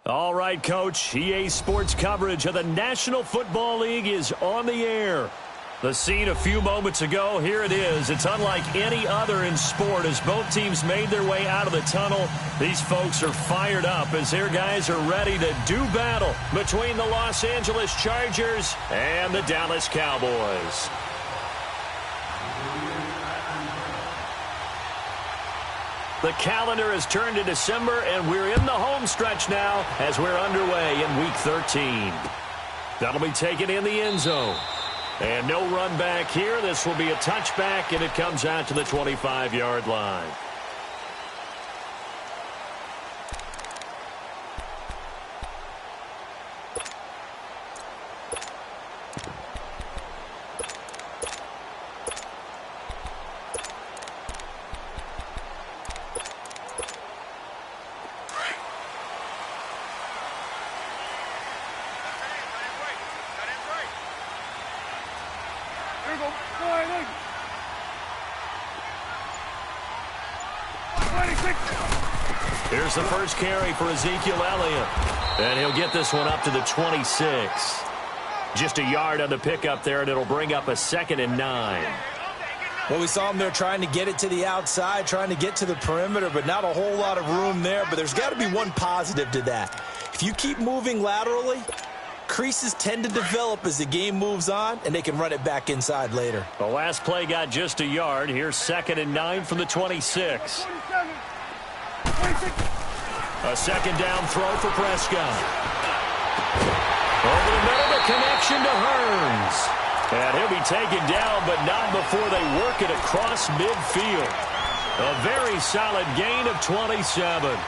All right, Coach. EA Sports coverage of the National Football League is on the air. The scene a few moments ago, here it is. It's unlike any other in sport as both teams made their way out of the tunnel. These folks are fired up as their guys are ready to do battle between the Los Angeles Chargers and the Dallas Cowboys. The calendar has turned to December, and we're in the home stretch now as we're underway in Week 13. That'll be taken in the end zone. And no run back here. This will be a touchback, and it comes out to the 25-yard line. Here's the first carry for Ezekiel Elliott. And he'll get this one up to the 26. Just a yard on the pickup there, and it'll bring up a 2nd and 9. Well, we saw him there trying to get it to the outside, trying to get to the perimeter, but not a whole lot of room there. But there's got to be one positive to that. If you keep moving laterally, creases tend to develop as the game moves on, and they can run it back inside later. The last play got just a yard. Here's 2nd and 9 from the 26. A 2nd down throw for Prescott. Over the middle, the connection to Hearns. And he'll be taken down, but not before they work it across midfield. A very solid gain of 27.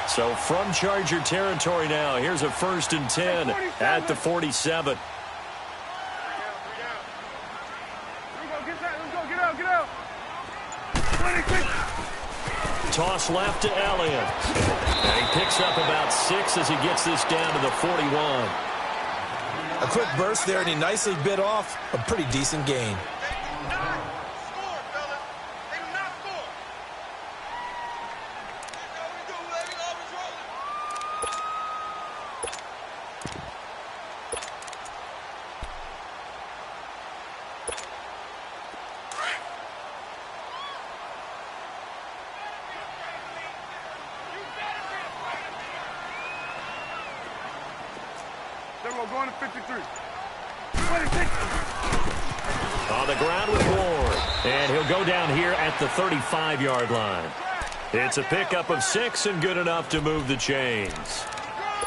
So from Charger territory now, here's a 1st and 10 at the 47. Toss left to Elliott. And he picks up about 6 as he gets this down to the 41. A quick burst there, and he nicely bit off a pretty decent gain. Going to 53. On the ground with Ward. And he'll go down here at the 35-yard line. It's a pickup of 6 and good enough to move the chains.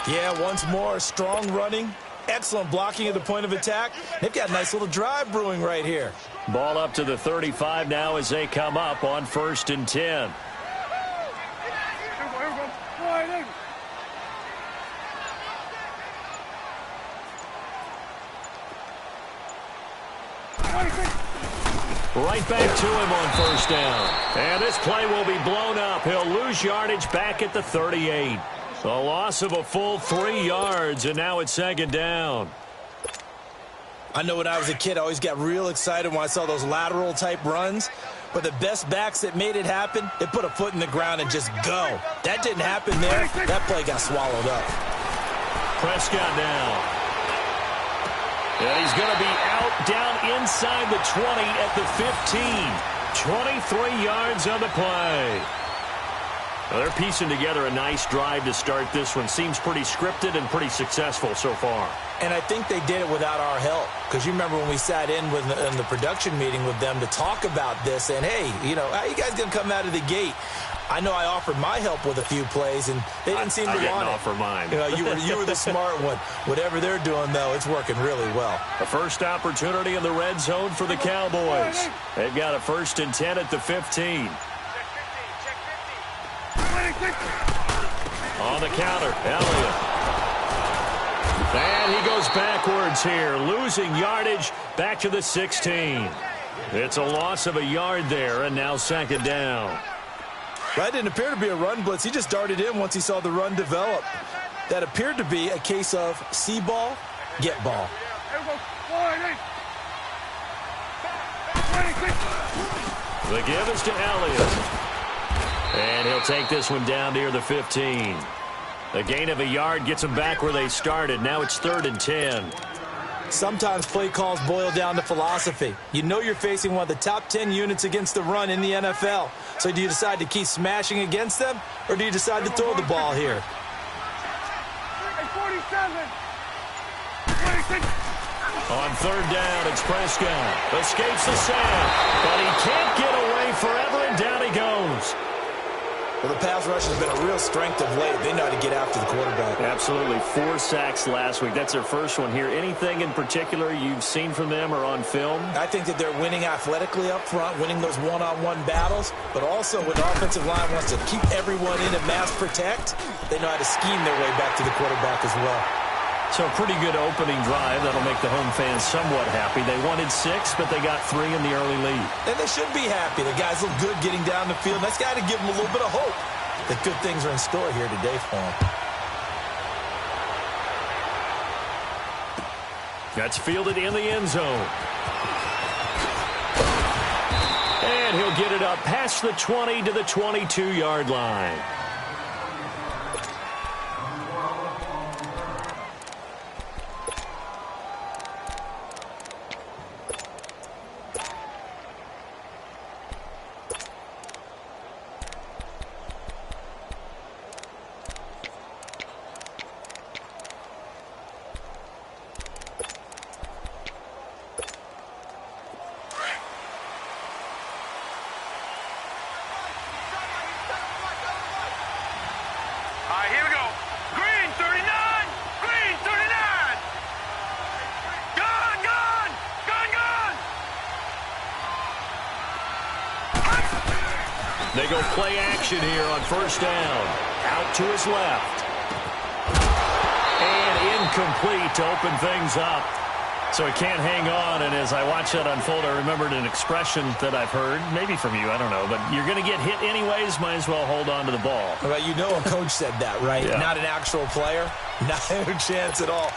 Yeah, once more, strong running, excellent blocking at the point of attack. They've got a nice little drive brewing right here. Ball up to the 35 now as they come up on 1st and 10. Right back to him on 1st down. And this play will be blown up. He'll lose yardage back at the 38. A loss of a full 3 yards, and now it's 2nd down. I know when I was a kid, I always got real excited when I saw those lateral type runs. But the best backs that made it happen, they put a foot in the ground and just go. That didn't happen there. That play got swallowed up. Prescott now. And he's going to be out down inside the 20 at the 15. 23 yards on the play. Well, they're piecing together a nice drive to start this one. Seems pretty scripted and pretty successful so far. And I think they did it without our help. Because you remember when we sat in the production meeting with them to talk about this. And, hey, you know, how you guys going to come out of the gate? I know I offered my help with a few plays, and they didn't seem to want it. I didn't offer mine. You know, you were the smart one. Whatever they're doing, though, it's working really well. The first opportunity in the red zone for the Cowboys. They've got a 1st and 10 at the 15. On the counter, Elliott. And he goes backwards here, losing yardage back to the 16. It's a loss of a yard there, and now 2nd down. That didn't appear to be a run blitz. He just darted in once he saw the run develop. That appeared to be a case of see ball, get ball. The give is to Elliott. And he'll take this one down near the 15. A gain of a yard gets them back where they started. Now it's 3rd and 10. Sometimes play calls boil down to philosophy. You know you're facing one of the top 10 units against the run in the NFL. So do you decide to keep smashing against them, or do you decide to throw the ball here? 47. 26. On third down, it's Prescott. Escapes the sack, but he can't get away forever, and down he goes. Well, the pass rush has been a real strength of late. They know how to get after the quarterback. Absolutely. 4 sacks last week. That's their first one here. Anything in particular you've seen from them or on film? I think that they're winning athletically up front, winning those one-on-one battles, but also when the offensive line wants to keep everyone in and mass protect, they know how to scheme their way back to the quarterback as well. So a pretty good opening drive. That'll make the home fans somewhat happy. They wanted 6, but they got 3 in the early lead. And they should be happy. The guys look good getting down the field. That's got to give them a little bit of hope that good things are in store here today for them. That's fielded in the end zone. And he'll get it up past the 20 to the 22-yard line. They go play action here on first down. Out to his left. And incomplete to open things up. So he can't hang on, and as I watch that unfold, I remembered an expression that I've heard, maybe from you, I don't know, but you're going to get hit anyways, might as well hold on to the ball. Well, you know a coach said that, right? Yeah. Not an actual player. Not a chance at all.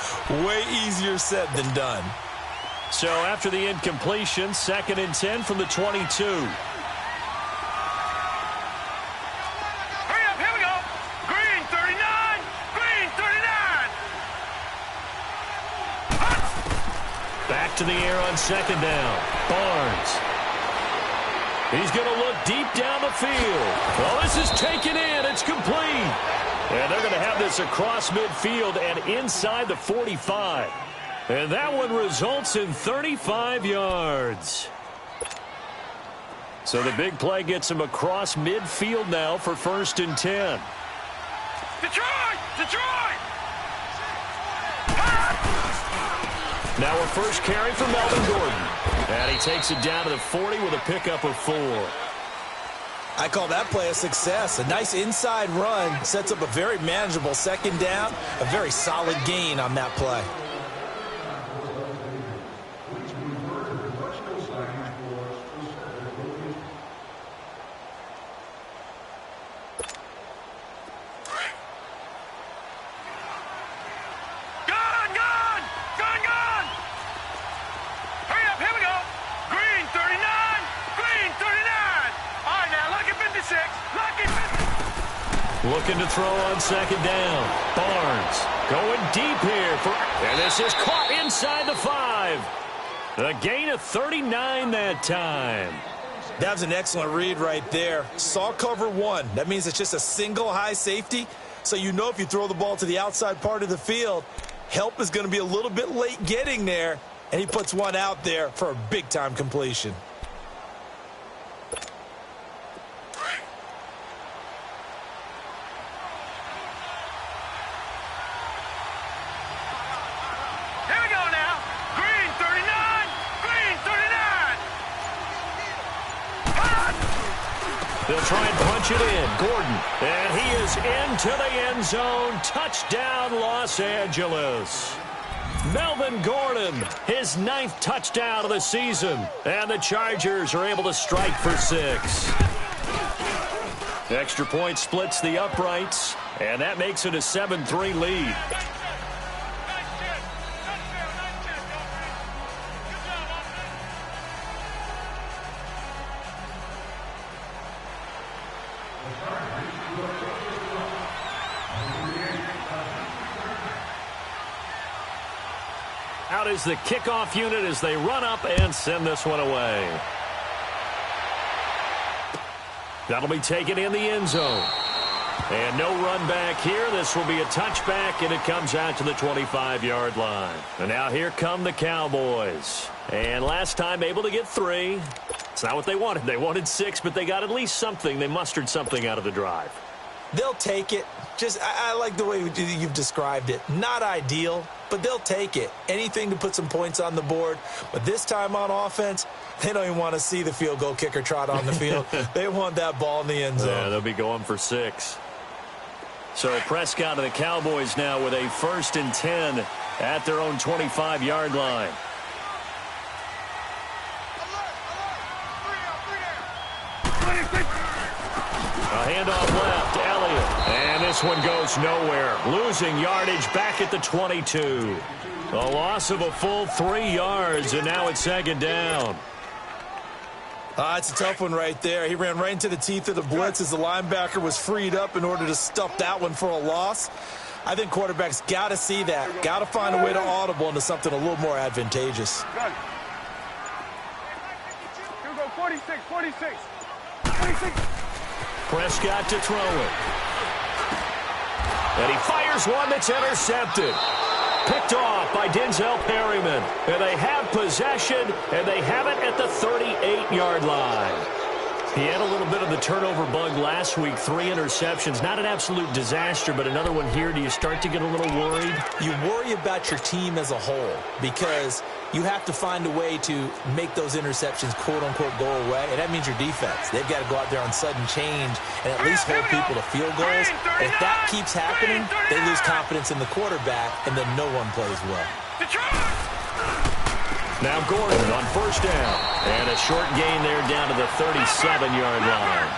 Way easier said than done. So after the incompletion, 2nd and 10 from the 22. Back to the air on 2nd down. Barnes. He's going to look deep down the field. Well, this is taken in. It's complete. And they're going to have this across midfield and inside the 45. And that one results in 35 yards. So the big play gets him across midfield now for 1st and 10. Detroit! Detroit! Now a first carry for Melvin Gordon. And he takes it down to the 40 with a pickup of 4. I call that play a success. A nice inside run sets up a very manageable 2nd down. A very solid gain on that play. Looking to throw on 2nd down. Barnes going deep here. And this is caught inside the 5. A gain of 39 that time. That was an excellent read right there. Saw cover 1. That means it's just a single high safety. So you know if you throw the ball to the outside part of the field, help is going to be a little bit late getting there. And he puts one out there for a big-time completion. They'll try and punch it in. Gordon. And he is into the end zone. Touchdown, Los Angeles. Melvin Gordon, his 9th touchdown of the season. And the Chargers are able to strike for 6. Extra point splits the uprights. And that makes it a 7-3 lead. Out is the kickoff unit as they run up and send this one away. That'll be taken in the end zone. And no run back here. This will be a touchback, and it comes out to the 25-yard line. And now here come the Cowboys. And last time able to get 3. It's not what they wanted. They wanted 6, but they got at least something. They mustered something out of the drive. They'll take it. I like the way you've described it. Not ideal, but they'll take it. Anything to put some points on the board. But this time on offense, they don't even want to see the field goal kicker trot on the field. They want that ball in the end zone. Yeah, they'll be going for 6. So Prescott and the Cowboys now with a 1st and 10 at their own 25-yard line. A handoff left, Elliott. And this one goes nowhere. Losing yardage back at the 22. A loss of a full 3 yards, and now it's 2nd down. It's a tough one right there. He ran right into the teeth of the blitz as the linebacker was freed up in order to stuff that one for a loss. I think quarterbacks got to see that. Got to find a way to audible into something a little more advantageous. Here we go, 46. Prescott to throw it. And he fires one that's intercepted. Picked off by Denzel Perryman. And they have possession, and they have it at the 38-yard line. He had a little bit of the turnover bug last week, 3 interceptions. Not an absolute disaster, but another one here. Do you start to get a little worried? You worry about your team as a whole because you have to find a way to make those interceptions, quote-unquote, go away, and that means your defense. They've got to go out there on sudden change and at least hold people to field goals. And if that keeps happening, they lose confidence in the quarterback, and then no one plays well. Now Gordon on 1st down. And a short gain there down to the 37-yard line.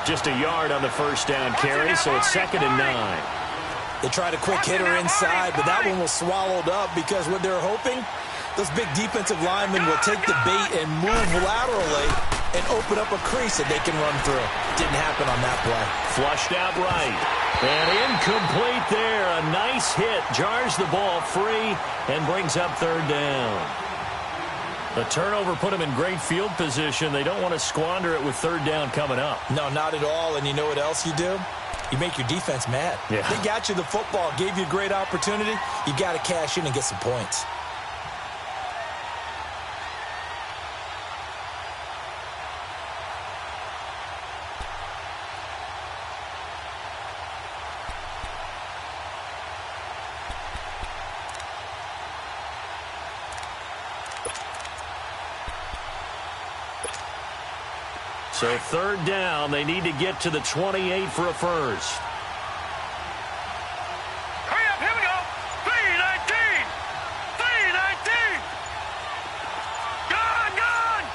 Just a yard on the 1st down carry, so it's 2nd and 9. They tried a quick hitter inside, but that one was swallowed up because what they're hoping, those big defensive linemen will take the bait and move laterally and open up a crease that they can run through. Didn't happen on that play. Flushed out right. And incomplete there. A nice hit. Jars the ball free and brings up 3rd down. The turnover put them in great field position. They don't want to squander it with 3rd down coming up. No, not at all. And you know what else you do? You make your defense mad. Yeah. They got you the football, gave you a great opportunity. You got to cash in and get some points. So 3rd down, they need to get to the 28 for a 1st. Hurry up, here we go. 319. Gone.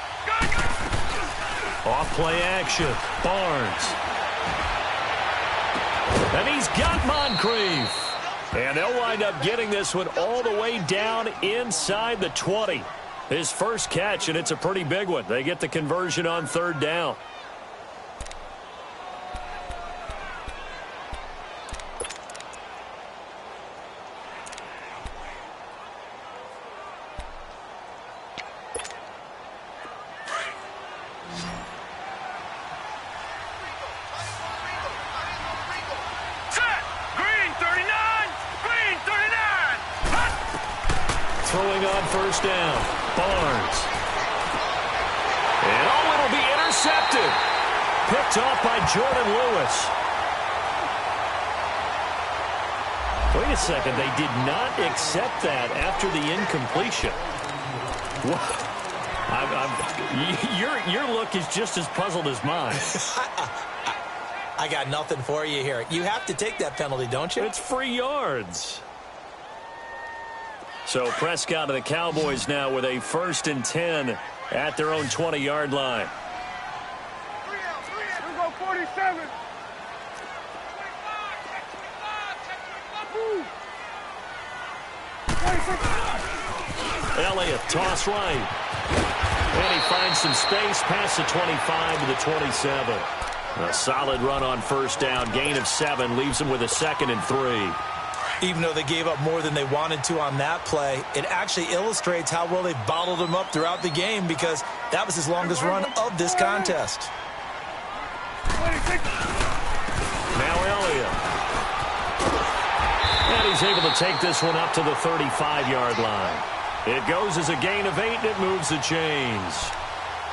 Off play action. Barnes. And he's got Moncrief. And they'll wind up getting this one all the way down inside the 20. His first catch, and it's a pretty big one. They get the conversion on 3rd down. Set. Green 39. Hot. Throwing on 1st down. Barnes. And it'll be intercepted. Picked off by Jordan Lewis. Wait a second. They did not accept that after the incompletion. Your look is just as puzzled as mine. I got nothing for you here. You have to take that penalty, don't you? It's free yards. So Prescott and the Cowboys now with a 1st and 10 at their own 20-yard line. Here we go, 47. Elliott, toss right. And he finds some space past the 25 to the 27. A solid run on 1st down. Gain of 7 leaves him with a 2nd and 3. Even though they gave up more than they wanted to on that play, it actually illustrates how well they bottled him up throughout the game because that was his longest run of this contest. Now Elliott. he's able to take this one up to the 35-yard line. It goes as a gain of 8, and it moves the chains.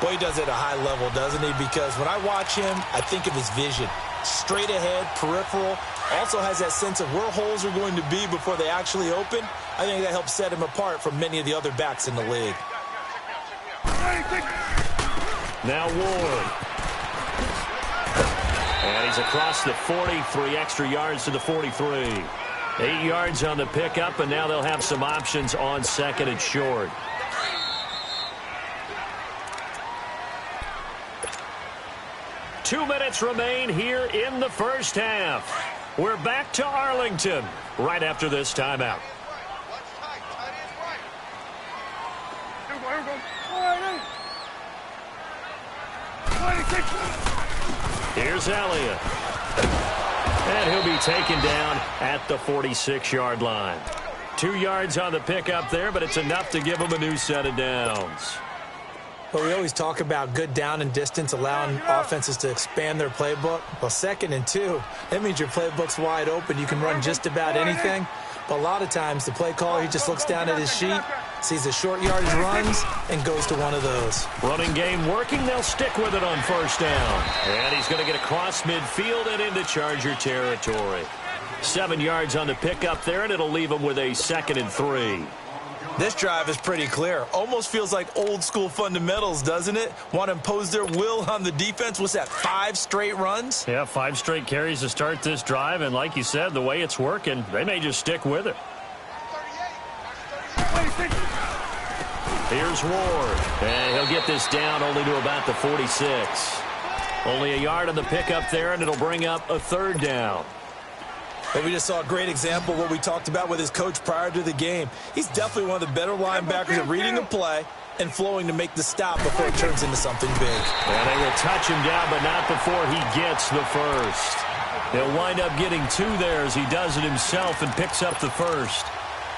Boy, he does it at a high level, doesn't he? Because when I watch him, I think of his vision. Straight ahead, peripheral. Also has that sense of where holes are going to be before they actually open. I think that helps set him apart from many of the other backs in the league. Now Ward. And he's across the 40, 3 extra yards to the 43. 8 yards on the pickup, and now they'll have some options on second and short. Two minutes remain here in the first half. We're back to Arlington right after this timeout. Here's Elliott. And he'll be taken down at the 46-yard line. 2 yards on the pickup there, but it's enough to give him a new set of downs. But we always talk about good down and distance, allowing offenses to expand their playbook. Well, 2nd and 2, that means your playbook's wide open. You can run just about anything. But a lot of times, the play caller, he just looks down at his sheet, sees the short yardage runs, and goes to one of those. Running game working. They'll stick with it on first down. And he's going to get across midfield and into Charger territory. 7 yards on the pickup there, and it'll leave him with a 2nd and 3. This drive is pretty clear. Almost feels like old school fundamentals, doesn't it? Want to impose their will on the defense. What's that, 5 straight runs? Yeah, 5 straight carries to start this drive. And like you said, the way it's working, they may just stick with it. Here's Ward. And he'll get this down only to about the 46. Only a yard on the pickup there, and it'll bring up a 3rd down. But we just saw a great example of what we talked about with his coach prior to the game. He's definitely one of the better linebackers at reading the play and flowing to make the stop before it turns into something big. And they will touch him down, but not before he gets the first. He'll wind up getting 2 there as he does it himself and picks up the first.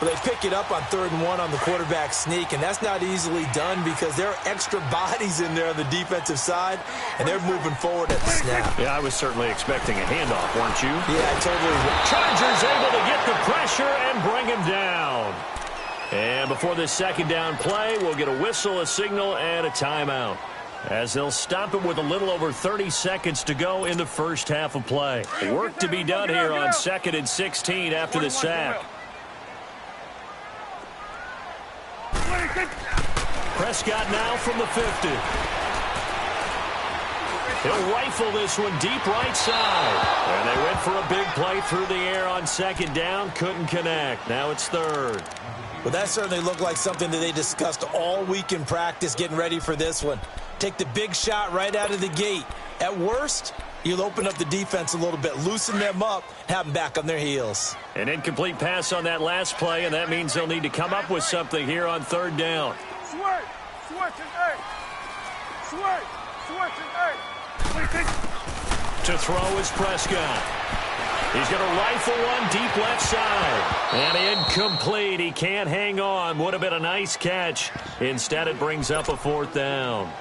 But they pick it up on 3rd and 1 on the quarterback sneak, and that's not easily done because there are extra bodies in there on the defensive side, and they're moving forward at the snap. Yeah, I was certainly expecting a handoff, weren't you? Yeah, I totally was. Chargers able to get the pressure and bring him down. And before this 2nd down play, we'll get a whistle, a signal, and a timeout, as they'll stop it with a little over 30 seconds to go in the first half of play. Work to be done here on 2nd and 16 after the sack. Prescott now from the 50. He'll rifle this one deep right side. And they went for a big play through the air on 2nd down. Couldn't connect. Now it's 3rd. Well, that certainly looked like something that they discussed all week in practice getting ready for this one. Take the big shot right out of the gate. At worst, you'll open up the defense a little bit, loosen them up, have them back on their heels. An incomplete pass on that last play, and that means they'll need to come up with something here on 3rd down. To throw is Prescott. He's going to rifle one deep left side. And incomplete. He can't hang on. Would have been a nice catch. Instead, it brings up a 4th down.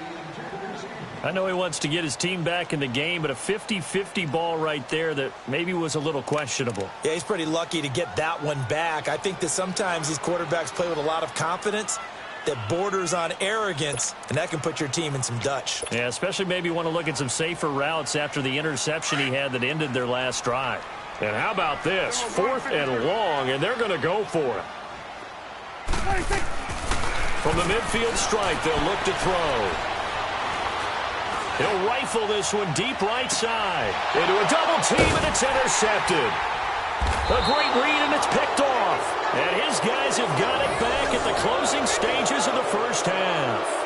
I know he wants to get his team back in the game, but a 50-50 ball right there that maybe was a little questionable. Yeah, he's pretty lucky to get that one back. I think that sometimes these quarterbacks play with a lot of confidence that borders on arrogance, and that can put your team in some Dutch. Yeah, especially maybe want to look at some safer routes after the interception he had that ended their last drive. And how about this? 4th and long, and they're going to go for it. From the midfield stripe, they'll look to throw. He'll rifle this one deep right side. Into a double team, and it's intercepted. A great read, and it's picked off. And his guys have got it back at the closing stages of the first half.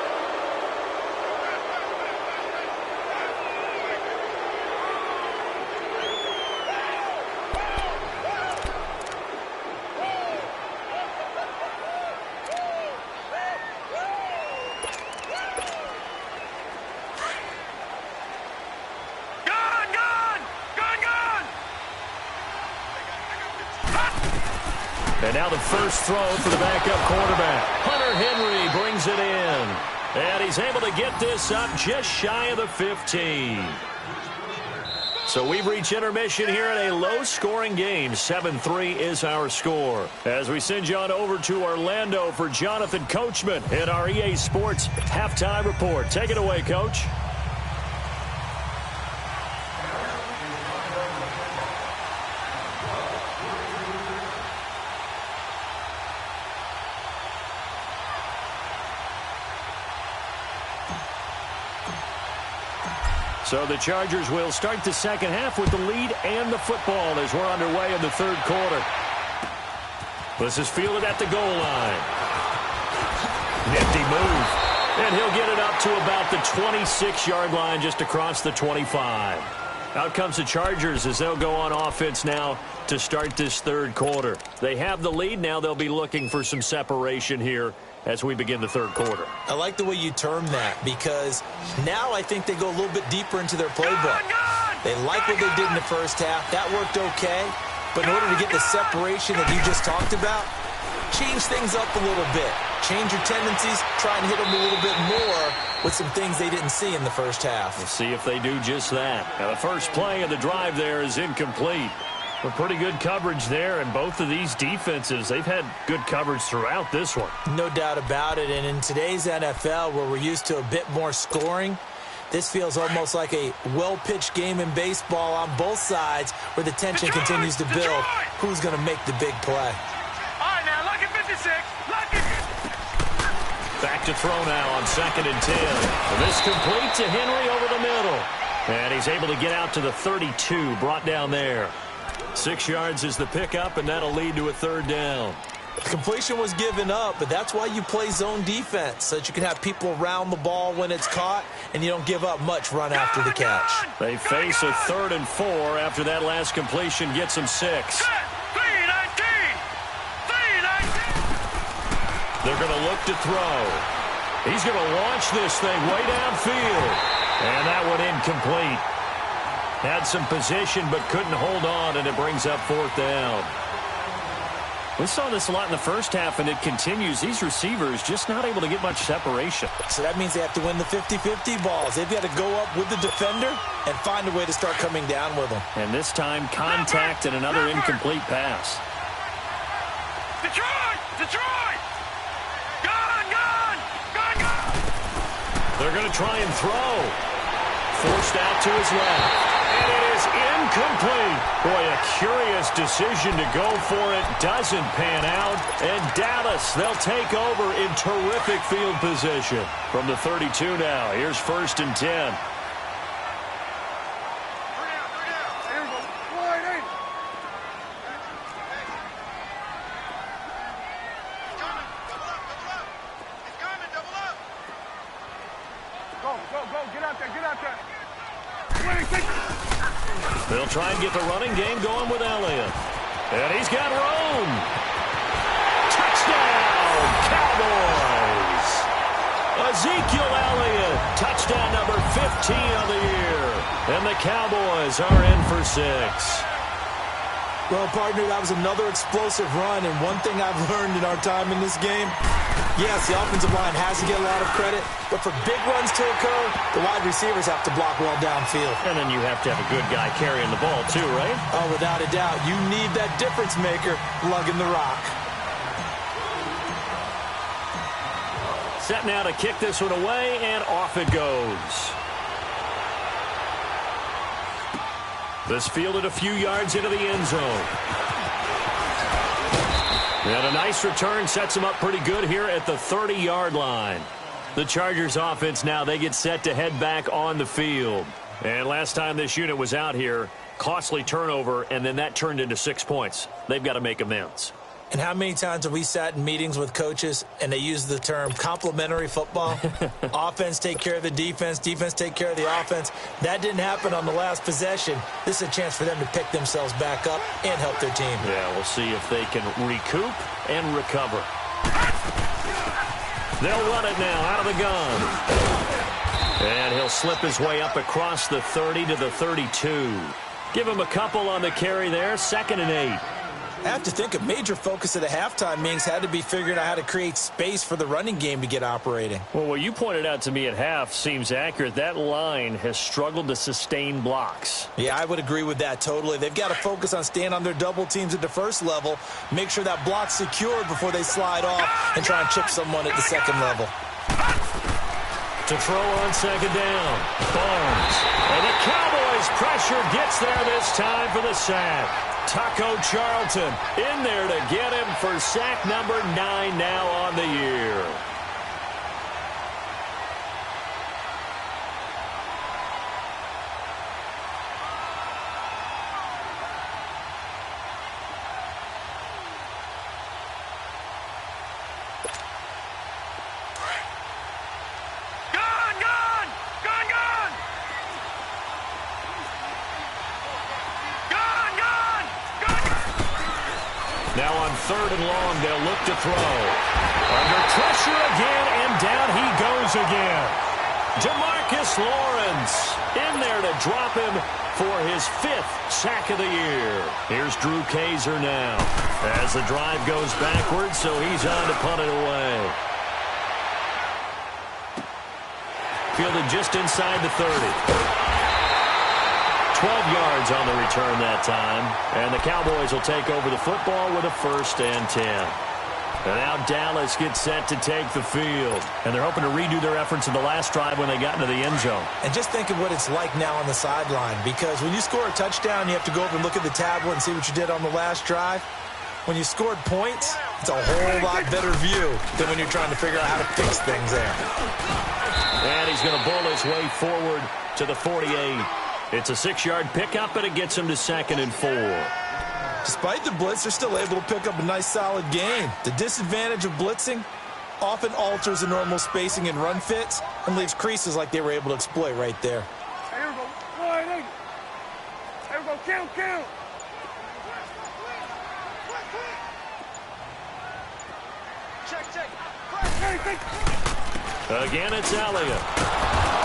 And now the first throw for the backup quarterback. Hunter Henry brings it in. And he's able to get this up just shy of the 15. So we've reached intermission here in a low-scoring game. 7-3 is our score. As we send you on over to Orlando for Jonathan Coachman in our EA Sports Halftime Report. Take it away, Coach. So the Chargers will start the second half with the lead and the football as we're underway in the third quarter. This is fielded at the goal line. Nifty move. And he'll get it up to about the 26-yard line just across the 25. Out comes the Chargers as they'll go on offense now to start this third quarter. They have the lead. Now they'll be looking for some separation here as we begin the third quarter. I like the way you term that because now I think they go a little bit deeper into their playbook. They like what they did in the first half. That worked okay. But in order to get the separation that you just talked about, change things up a little bit. Change your tendencies. Try and hit them a little bit more with some things they didn't see in the first half. We'll see if they do just that. Now the first play of the drive there is incomplete. But pretty good coverage there, and both of these defenses, they've had good coverage throughout this one. No doubt about it, and in today's NFL, where we're used to a bit more scoring, this feels almost like a well-pitched game in baseball on both sides where the tension continues to build. Who's going to make the big play? All right, now, look at 56. Look at... Back to throw now on 2nd and 10. This complete to Henry over the middle. And he's able to get out to the 32, brought down there. 6 yards is the pickup, and that'll lead to a third down. Completion was given up, but that's why you play zone defense, so that you can have people around the ball when it's caught, and you don't give up much run after the catch. They face a 3rd and 4 after that last completion gets them 6. 3-19. 3-19. They're going to look to throw. He's going to launch this thing way downfield, and that one incomplete. Had some position but couldn't hold on, and it brings up 4th down. We saw this a lot in the first half, and it continues. These receivers just not able to get much separation. So that means they have to win the 50-50 balls. They've got to go up with the defender and find a way to start coming down with them. And this time, contact and another incomplete pass. Detroit! Detroit! Gone! Gone! Gone! Gone! They're going to try and throw. Forced out to his left. And it is incomplete. Boy, a curious decision to go for it. Doesn't pan out. And Dallas, they'll take over in terrific field position. From the 32 now, here's 1st and 10. They'll try and get the running game going with Elliott. And he's got room. Touchdown, Cowboys. Ezekiel Elliott, touchdown number 15 of the year. And the Cowboys are in for 6. Well, partner, that was another explosive run, and one thing I've learned in our time in this game, yes, the offensive line has to get a lot of credit, but for big runs to occur, the wide receivers have to block well downfield. And then you have to have a good guy carrying the ball too, right? Oh, without a doubt. You need that difference maker lugging the rock. Set now to kick this one away, and off it goes. This fielded a few yards into the end zone. And a nice return sets them up pretty good here at the 30-yard line. The Chargers offense now, they get set to head back on the field. And last time this unit was out here, costly turnover, and then that turned into 6 points. They've got to make amends. And how many times have we sat in meetings with coaches and they use the term complementary football? Offense take care of the defense, defense take care of the offense. That didn't happen on the last possession. This is a chance for them to pick themselves back up and help their team. Yeah, we'll see if they can recoup and recover. They'll run it now out of the gun. And he'll slip his way up across the 30 to the 32. Give him a couple on the carry there, 2nd and 8. I have to think a major focus at the halftime meetings had to be figuring out how to create space for the running game to get operating. Well, what you pointed out to me at half seems accurate. That line has struggled to sustain blocks. Yeah, I would agree with that totally. They've got to focus on staying on their double teams at the first level, make sure that block's secured before they slide off and try and chip someone at the second level. To throw on second down, Barnes. And the Cowboys pressure gets there this time for the sack. Taco Charlton in there to get him for sack number 9 now on the year. Now on 3rd and long, they'll look to throw. Under pressure again, and down he goes again. Demarcus Lawrence in there to drop him for his 5th sack of the year. Here's Drew Kaiser now as the drive goes backwards, so he's on to punt it away. Fielded just inside the 30. 12 yards on the return that time. And the Cowboys will take over the football with a 1st and 10. And now Dallas gets set to take the field. And they're hoping to redo their efforts in the last drive when they got into the end zone. And just think of what it's like now on the sideline. Because when you score a touchdown, you have to go over and look at the tablet and see what you did on the last drive. When you scored points, it's a whole lot better view than when you're trying to figure out how to fix things there. And he's going to bull his way forward to the 48. It's a 6-yard pickup, and it gets him to 2nd and 4. Despite the blitz, they're still able to pick up a nice, solid gain. The disadvantage of blitzing often alters the normal spacing and run fits and leaves creases like they were able to exploit right there. Here we go. Here we go. Kill. Check. Again, it's Elliott.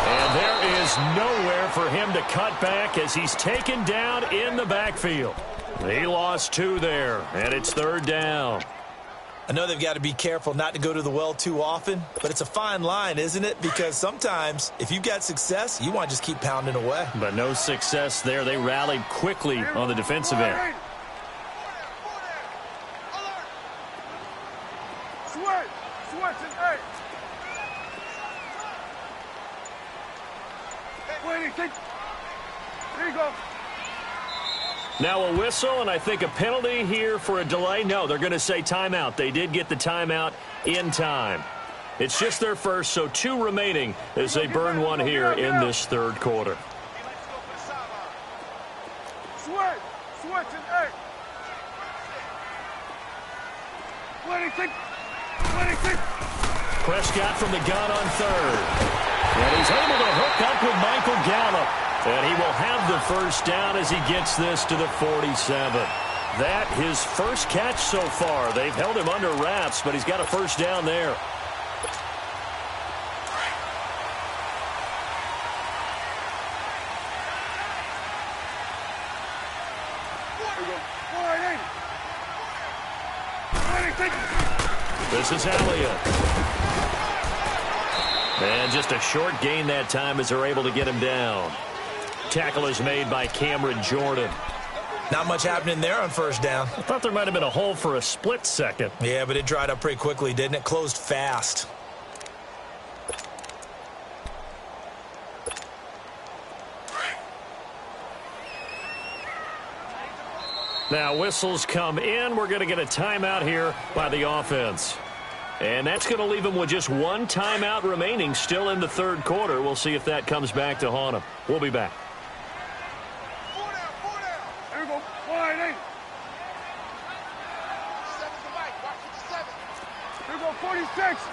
And there is nowhere for him to cut back as he's taken down in the backfield. He lost 2 there, and it's 3rd down. I know they've got to be careful not to go to the well too often, but it's a fine line, isn't it? Because sometimes, if you've got success, you want to just keep pounding away. But no success there. They rallied quickly on the defensive end. Switch and 8. There you go. Now a whistle, and I think a penalty here for a delay. No, they're going to say timeout. They did get the timeout in time. It's just their first, so 2 remaining as they burn one here in this 3rd quarter. Switch and 8. 26. Prescott from the gun on 3rd. And he's able to hook up with Michael Gallup. And he will have the 1st down as he gets this to the 47. That his first catch so far. They've held him under wraps, but he's got a 1st down there. This is Elliott. And just a short gain that time as they're able to get him down. Tackle is made by Cameron Jordan. Not much happening there on 1st down. I thought there might have been a hole for a split second. Yeah, but it dried up pretty quickly, didn't it? Closed fast. Now whistles come in. We're going to get a timeout here by the offense. And that's going to leave them with just 1 timeout remaining still in the 3rd quarter. We'll see if that comes back to haunt them. We'll be back. 4 down. Here we go. 48. 7's the mic. Watch for the 7. Here we go. 46.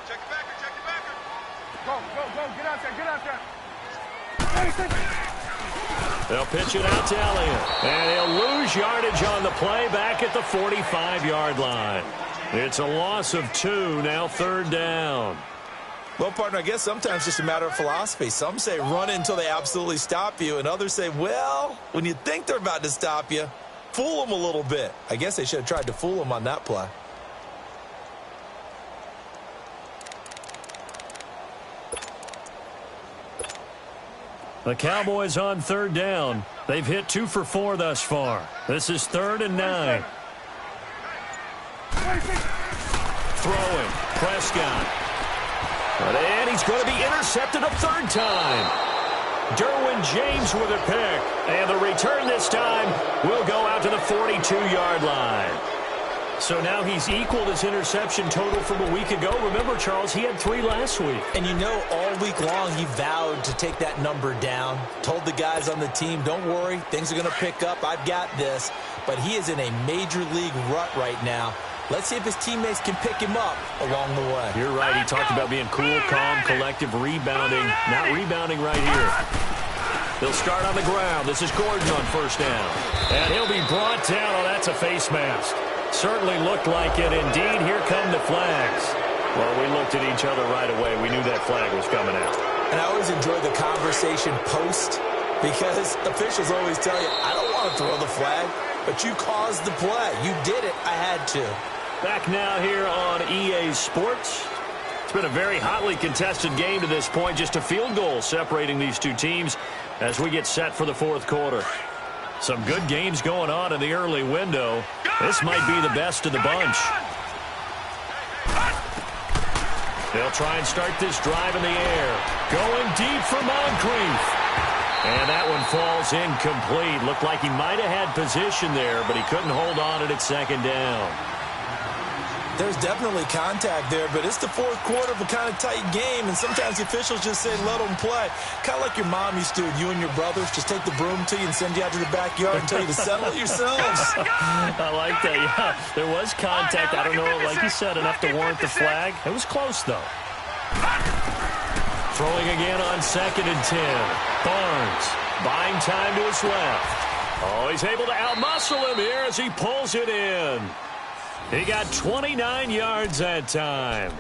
Check your backer. Go. Get out there. 46. They'll pitch it out to Elliott. And he'll lose yardage on the play back at the 45-yard line. It's a loss of 2, now 3rd down. Well, partner, I guess sometimes it's just a matter of philosophy. Some say run until they absolutely stop you, and others say, well, when you think they're about to stop you, fool them a little bit. I guess they should have tried to fool them on that play. The Cowboys on third down. They've hit 2 for 4 thus far. This is 3rd and 9. Throwing. Prescott. And he's going to be intercepted a 3rd time. Derwin James with a pick. And the return this time will go out to the 42-yard line. So now he's equaled his interception total from a week ago. Remember, Charles, he had 3 last week. And you know, all week long he vowed to take that number down. Told the guys on the team, don't worry, things are going to pick up. I've got this. But he is in a major league rut right now. Let's see if his teammates can pick him up along the way. You're right. He talked about being cool, calm, collective, rebounding. Not rebounding right here. He'll start on the ground. This is Gordon on 1st down. And he'll be brought down. Oh, that's a face mask. Certainly looked like it. Indeed, here come the flags. Well, we looked at each other right away. We knew that flag was coming out. And I always enjoy the conversation post because officials always tell you, I don't want to throw the flag, but you caused the play. You did it. I had to. Back now here on EA Sports. It's been a very hotly contested game to this point. Just a field goal separating these two teams as we get set for the 4th quarter. Some good games going on in the early window. This might be the best of the bunch. They'll try and start this drive in the air. Going deep for Moncrief. And that one falls incomplete. Looked like he might have had position there, but he couldn't hold on at 2nd down. There's definitely contact there, but it's the 4th quarter of a kind of tight game, and sometimes the officials just say, let them play. Kind of like your mom used to, you and your brothers, just take the broom to you and send you out to the backyard and tell you to settle it yourselves. I like that, yeah. There was contact. I don't know, like you said, enough to warrant the flag. It was close, though. Throwing again on 2nd and 10. Barnes buying time to his left. Oh, he's able to outmuscle him here as he pulls it in. He got 29 yards that time.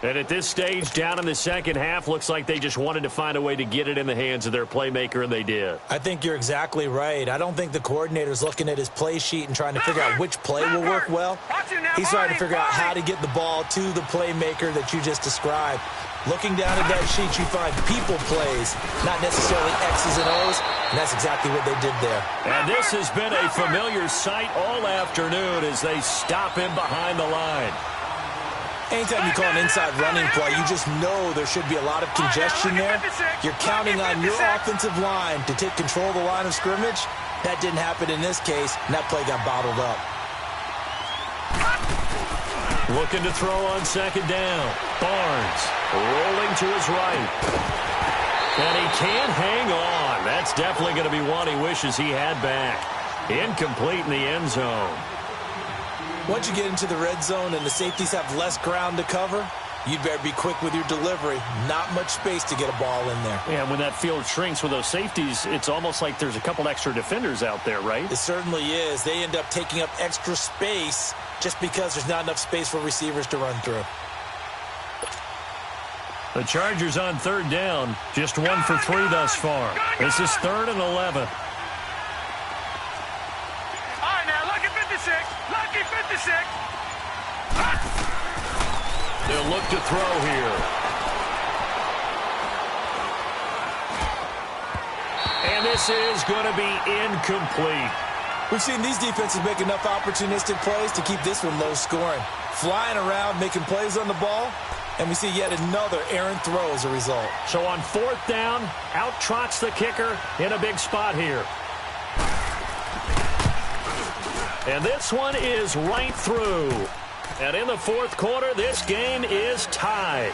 And at this stage, down in the 2nd half, looks like they just wanted to find a way to get it in the hands of their playmaker, and they did. I think you're exactly right. I don't think the coordinator's looking at his play sheet and trying to figure out which play will work well. He's trying to figure out how to get the ball to the playmaker that you just described. Looking down at that sheet, you find people plays, not necessarily X's and O's, and that's exactly what they did there. And this has been a familiar sight all afternoon as they stop him behind the line. Anytime you call an inside running play, you just know there should be a lot of congestion there. You're counting on your offensive line to take control of the line of scrimmage. That didn't happen in this case, and that play got bottled up. Looking to throw on 2nd down. Barnes rolling to his right. And he can't hang on. That's definitely going to be one he wishes he had back. Incomplete in the end zone. Once you get into the red zone and the safeties have less ground to cover, you'd better be quick with your delivery. Not much space to get a ball in there. Yeah, when that field shrinks with those safeties, it's almost like there's a couple extra defenders out there, right? It certainly is. They end up taking up extra space just because there's not enough space for receivers to run through. The Chargers on 3rd down, just 1 for 3 thus far. This is 3rd and 11. All right, now, lucky 56. Lucky 56. They'll look to throw here. And this is going to be incomplete. We've seen these defenses make enough opportunistic plays to keep this one low scoring. Flying around, making plays on the ball, and we see yet another errant throw as a result. So on 4th down, out trots the kicker in a big spot here. And this one is right through. And in the 4th quarter, this game is tied.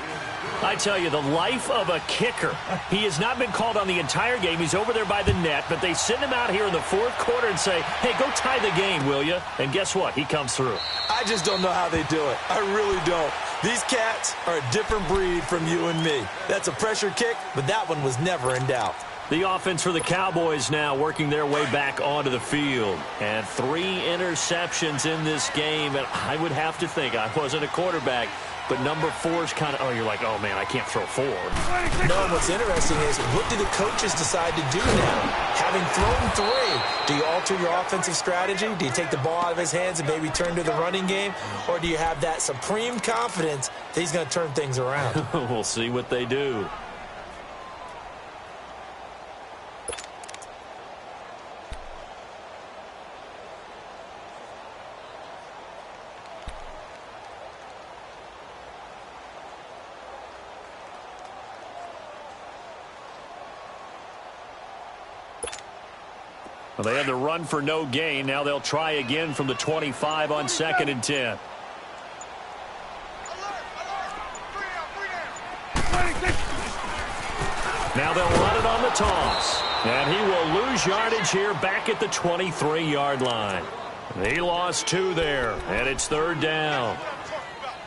I tell you, the life of a kicker. He has not been called on the entire game. He's over there by the net, but they send him out here in the 4th quarter and say, hey, go tie the game, will you? And guess what? He comes through. I just don't know how they do it. I really don't. These cats are a different breed from you and me. That's a pressure kick, but that one was never in doubt. The offense for the Cowboys now working their way back onto the field. And 3 interceptions in this game. And I would have to think, I wasn't a quarterback, but number 4 is kind of, oh, you're like, oh, man, I can't throw 4. No, and what's interesting is, what do the coaches decide to do now? Having thrown 3, do you alter your offensive strategy? Do you take the ball out of his hands and maybe turn to the running game? Or do you have that supreme confidence that he's going to turn things around? We'll see what they do. Well, they had the run for no gain. Now they'll try again from the 25 on 2nd and 10. Now they'll run it on the toss. And he will lose yardage here back at the 23-yard line. He lost 2 there, and it's 3rd down.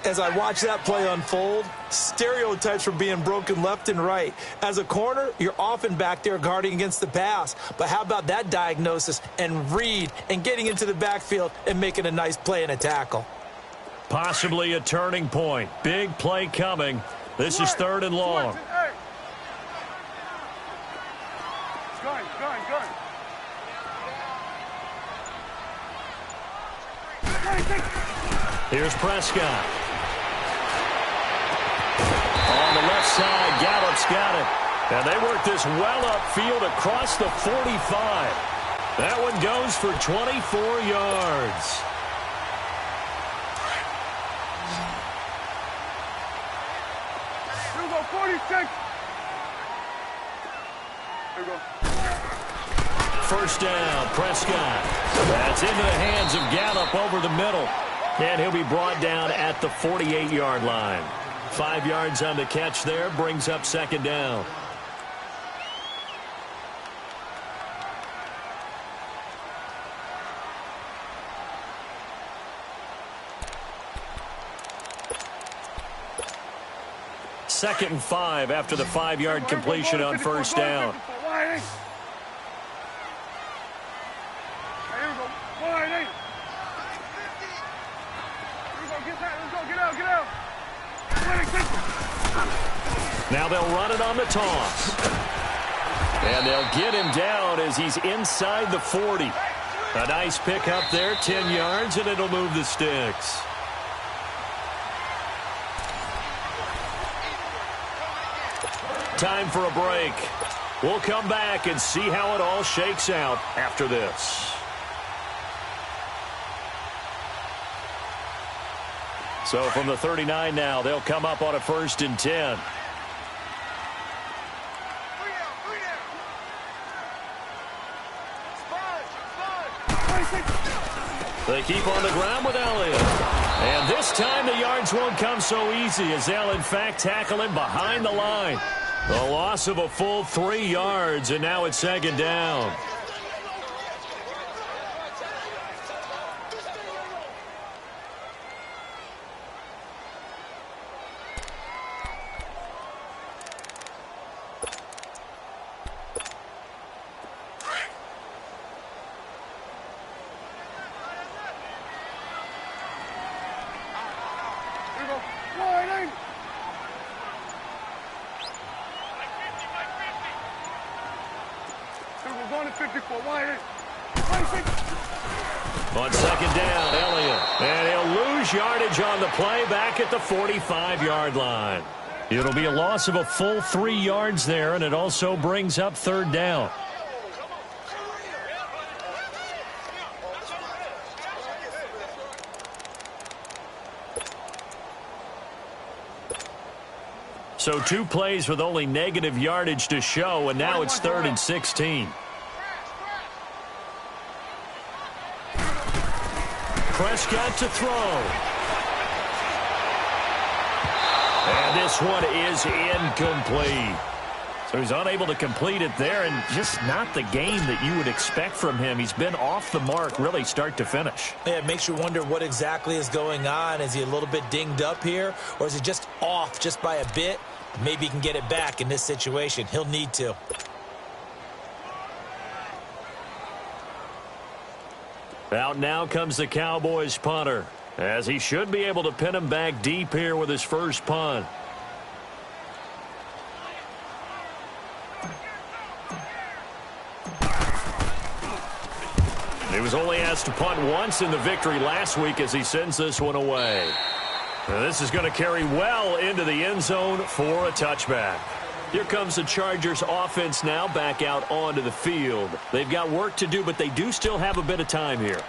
As I watch that play unfold, stereotypes were being broken left and right. As a corner, you're often back there guarding against the pass. But how about that diagnosis and read and getting into the backfield and making a nice play and a tackle? Possibly a turning point. Big play coming. This is 3rd and long. Here's Prescott. On the left side, Gallup's got it. And they work this well upfield across the 45. That one goes for 24 yards. Here we go, 46. Here we go. First down, Prescott. That's into the hands of Gallup over the middle. And he'll be brought down at the 48-yard line. 5 yards on the catch there, brings up 2nd down. Second and 5 after the 5-yard completion on first down. Now they'll run it on the toss. And they'll get him down as he's inside the 40. A nice pick up there, 10 yards, and it'll move the sticks. Time for a break. We'll come back and see how it all shakes out after this. So from the 39 now, they'll come up on a 1st and 10. They keep on the ground with Elliott. And this time the yards won't come so easy as they'll in fact tackle him behind the line. The loss of a full 3 yards, and now it's 2nd down. On 2nd down, Elliott. And he'll lose yardage on the play back at the 45-yard line. It'll be a loss of a full 3 yards there, and it also brings up 3rd down. So 2 plays with only negative yardage to show, and now it's 3rd and 16. Prescott to throw. And this one is incomplete. So he's unable to complete it there, and just not the game that you would expect from him. He's been off the mark really start to finish. Yeah, it makes you wonder what exactly is going on. Is he a little bit dinged up here, or is he just off just by a bit? Maybe he can get it back in this situation. He'll need to. Out now comes the Cowboys punter. as he should be able to pin him back deep here with his first punt. He was only asked to punt once in the victory last week as he sends this one away. Now this is going to carry well into the end zone for a touchback. Here comes the Chargers offense now back out onto the field. They've got work to do, but they do still have a bit of time here.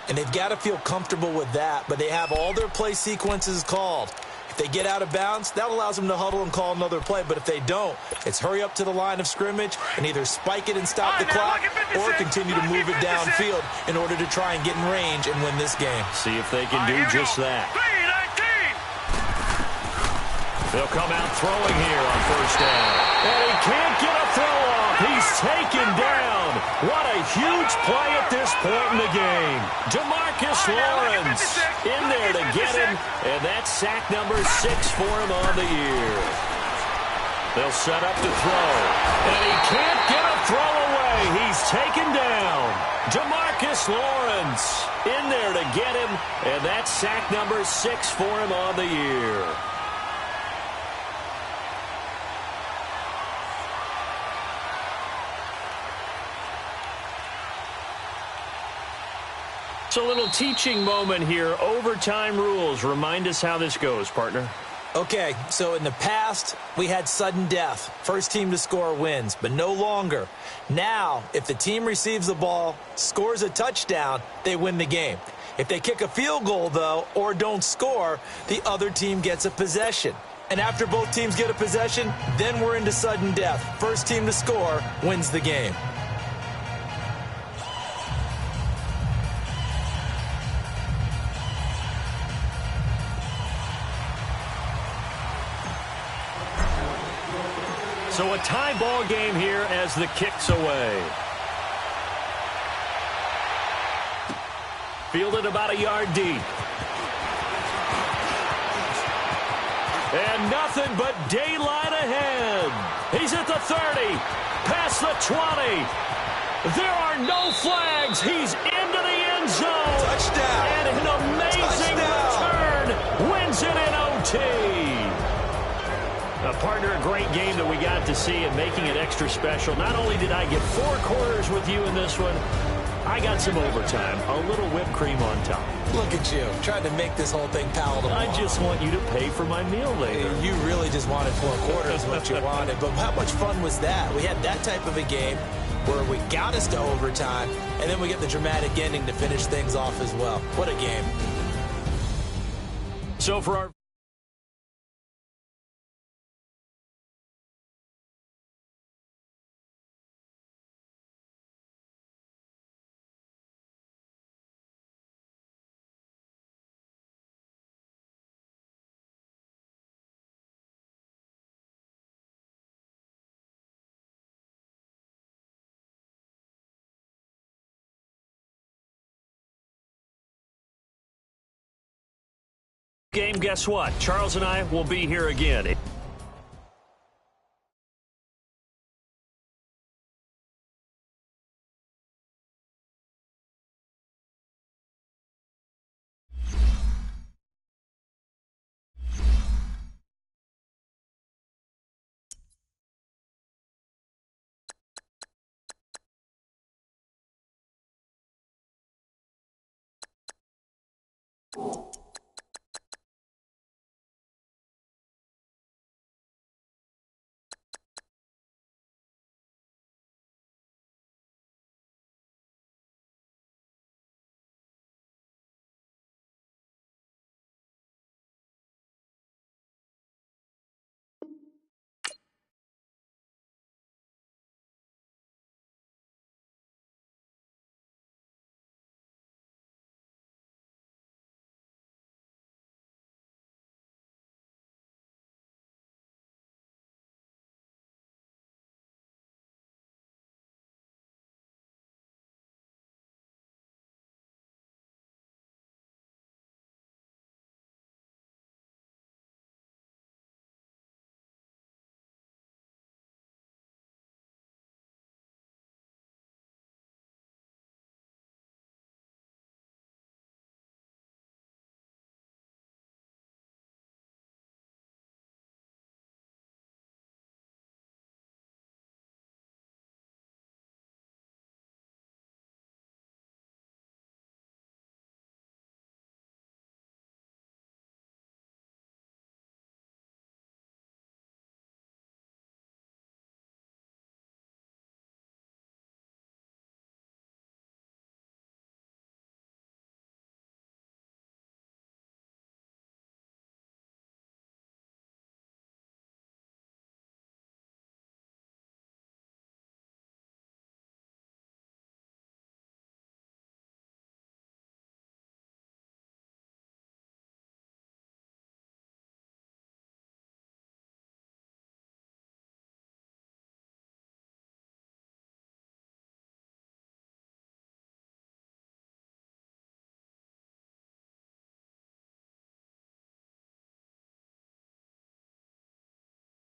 And they've got to feel comfortable with that, but they have all their play sequences called. If they get out of bounds, that allows them to huddle and call another play. But if they don't, it's hurry up to the line of scrimmage and either spike it and stop the clock or continue to move it downfield in order to try and get in range and win this game. See if they can do just that. They'll come out throwing here on first down. And he can't get a throw off. He's taken down. What a huge play at this point in the game. DeMarcus Lawrence in there to get him. And that's sack number 6 for him on the year. They'll set up to throw. And he can't get a throw away. He's taken down. DeMarcus Lawrence in there to get him. And that's sack number 6 for him on the year. It's a little teaching moment here. Overtime rules. Remind us how this goes, partner. Okay, so in the past, we had sudden death. First team to score wins, but no longer. Now, if the team receives the ball, scores a touchdown, they win the game. If they kick a field goal, though, or don't score, the other team gets a possession. And after both teams get a possession, then we're into sudden death. First team to score wins the game. So a tie ball game here as the kick's away. Fielded about a yard deep. And nothing but daylight ahead. He's at the 30, past the 20. There are no flags. He's into the end zone. Touchdown. And an amazing return wins it in OT. Partner, a great game that we got to see and making it extra special. Not only did I get 4 quarters with you in this one, I got some overtime, a little whipped cream on top. Look at you, trying to make this whole thing palatable. I just want you to pay for my meal later. You really just wanted 4 quarters what you wanted. But how much fun was that? We had that type of a game where we got us to overtime, and then we get the dramatic ending to finish things off as well. What a game. So for our game, guess what? Charles and I will be here again.